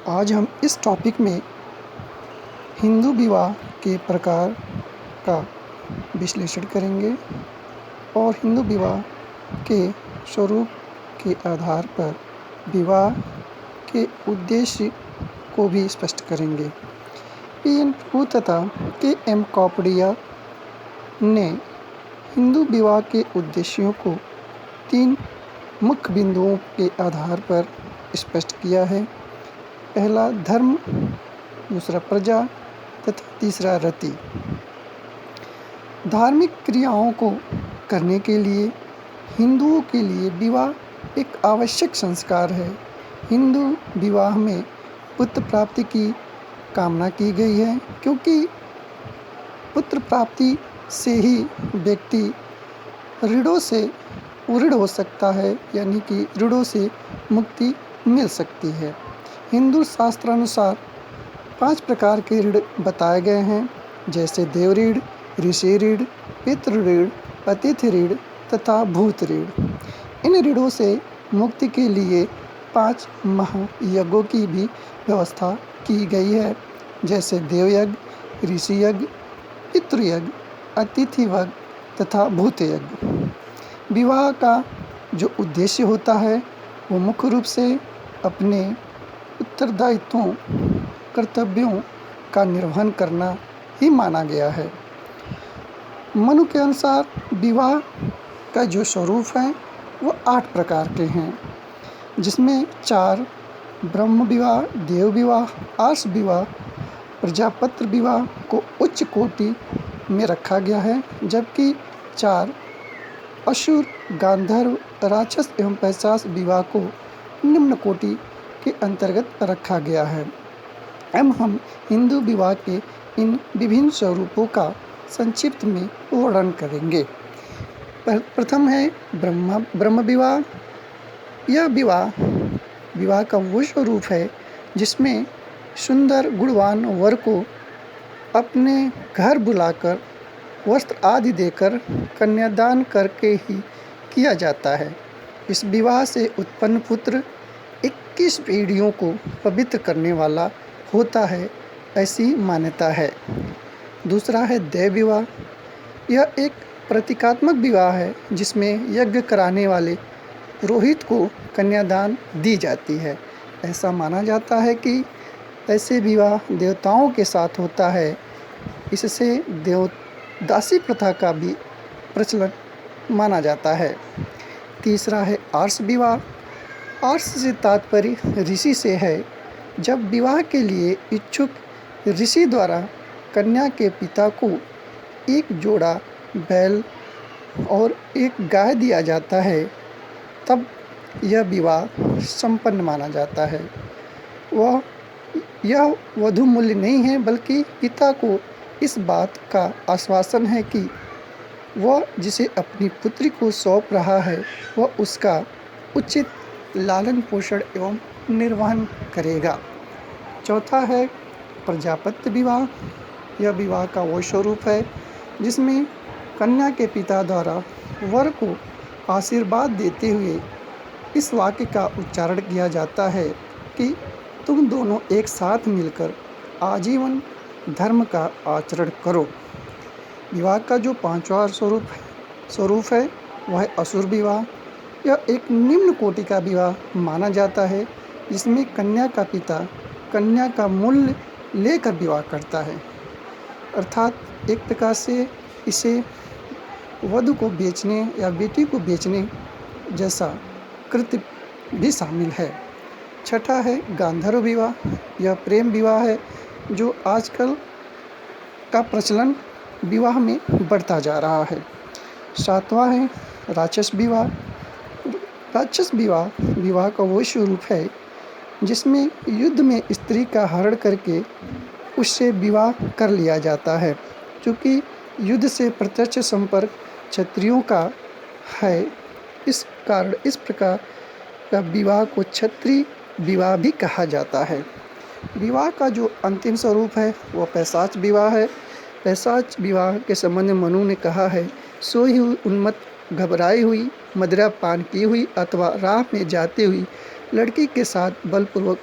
आज हम इस टॉपिक में हिंदू विवाह के प्रकार का विश्लेषण करेंगे और हिंदू विवाह के स्वरूप के आधार पर विवाह के उद्देश्य को भी स्पष्ट करेंगे। पी.एन. प्रभु तथा के.एम. कौपड़िया ने हिंदू विवाह के उद्देश्यों को 3 मुख्य बिंदुओं के आधार पर स्पष्ट किया है। पहला धर्म, दूसरा प्रजा तथा तीसरा रति। धार्मिक क्रियाओं को करने के लिए हिंदुओं के लिए विवाह एक आवश्यक संस्कार है। हिंदू विवाह में पुत्र प्राप्ति की कामना की गई है, क्योंकि पुत्र प्राप्ति से ही व्यक्ति ऋणों से उऋण हो सकता है, यानी कि ऋणों से मुक्ति मिल सकती है। हिंदू शास्त्रानुसार 5 प्रकार के ऋण बताए गए हैं, जैसे देव ऋण, ऋषि ऋण, पितृ ऋण, अतिथि ऋण तथा भूत ऋण। इन ऋणों से मुक्ति के लिए 5 महायज्ञों की भी व्यवस्था की गई है, जैसे देवयज्ञ, ऋषि यज्ञ, पितृयज्ञ, अतिथि यज्ञ तथा भूत यज्ञ। विवाह का जो उद्देश्य होता है वो मुख्य रूप से अपने उत्तरदायित्वों, कर्तव्यों का निर्वहन करना ही माना गया है। मनु के अनुसार विवाह का जो स्वरूप है वो 8 प्रकार के हैं, जिसमें 4 ब्रह्म विवाह, देव विवाह, आर्ष विवाह, प्रजापत्र विवाह को उच्च कोटि में रखा गया है, जबकि 4 असुर, गांधर्व, राक्षस एवं पैशाच विवाह को निम्न कोटि के अंतर्गत रखा गया है। अब हम हिंदू विवाह के इन विभिन्न स्वरूपों का संक्षिप्त में वर्णन करेंगे। प्रथम है ब्रह्म विवाह। यह विवाह का वो स्वरूप है जिसमें सुंदर गुणवान वर को अपने घर बुलाकर वस्त्र आदि देकर कन्यादान करके ही किया जाता है। इस विवाह से उत्पन्न पुत्र 21 पीढ़ियों को पवित्र करने वाला होता है, ऐसी मान्यता है। दूसरा है देव विवाह। यह एक प्रतीकात्मक विवाह है जिसमें यज्ञ कराने वाले पुरोहित को कन्यादान दी जाती है। ऐसा माना जाता है कि ऐसे विवाह देवताओं के साथ होता है। इससे देवदासी प्रथा का भी प्रचलन माना जाता है। तीसरा है आर्ष विवाह। आर्ष से तात्पर्य ऋषि से है। जब विवाह के लिए इच्छुक ऋषि द्वारा कन्या के पिता को एक जोड़ा बैल और एक गाय दिया जाता है, तब यह विवाह संपन्न माना जाता है। यह वधू मूल्य नहीं है, बल्कि पिता को इस बात का आश्वासन है कि वह जिसे अपनी पुत्री को सौंप रहा है वह उसका उचित लालन पोषण एवं निर्वहन करेगा। चौथा है प्रजापत्य विवाह। यह विवाह का वो स्वरूप है जिसमें कन्या के पिता द्वारा वर को आशीर्वाद देते हुए इस वाक्य का उच्चारण किया जाता है कि तुम दोनों एक साथ मिलकर आजीवन धर्म का आचरण करो। विवाह का जो 5वां स्वरूप है वह है असुर विवाह। यह एक निम्न कोटि का विवाह माना जाता है, जिसमें कन्या का पिता कन्या का मूल्य लेकर विवाह करता है, अर्थात एक प्रकार से इसे वधू को बेचने या बेटी को बेचने जैसा कृत्य भी शामिल है। छठा है गांधर्व विवाह। यह प्रेम विवाह है जो आजकल का प्रचलन विवाह में बढ़ता जा रहा है। 7वां है राक्षस विवाह। राक्षस विवाह का वो स्वरूप है जिसमें युद्ध में स्त्री का हरण करके उससे विवाह कर लिया जाता है। क्योंकि युद्ध से प्रत्यक्ष संपर्क क्षत्रियों का है, इस कारण इस प्रकार का विवाह को क्षत्रिय विवाह भी कहा जाता है। विवाह का जो अंतिम स्वरूप है वह पैशाच विवाह है। पैशाच विवाह के संबंध में मनु ने कहा है, सोई हुई उन्मत्त घबराई हुई, मदिरा पान की हुई अथवा राह में जाती हुई लड़की के साथ बलपूर्वक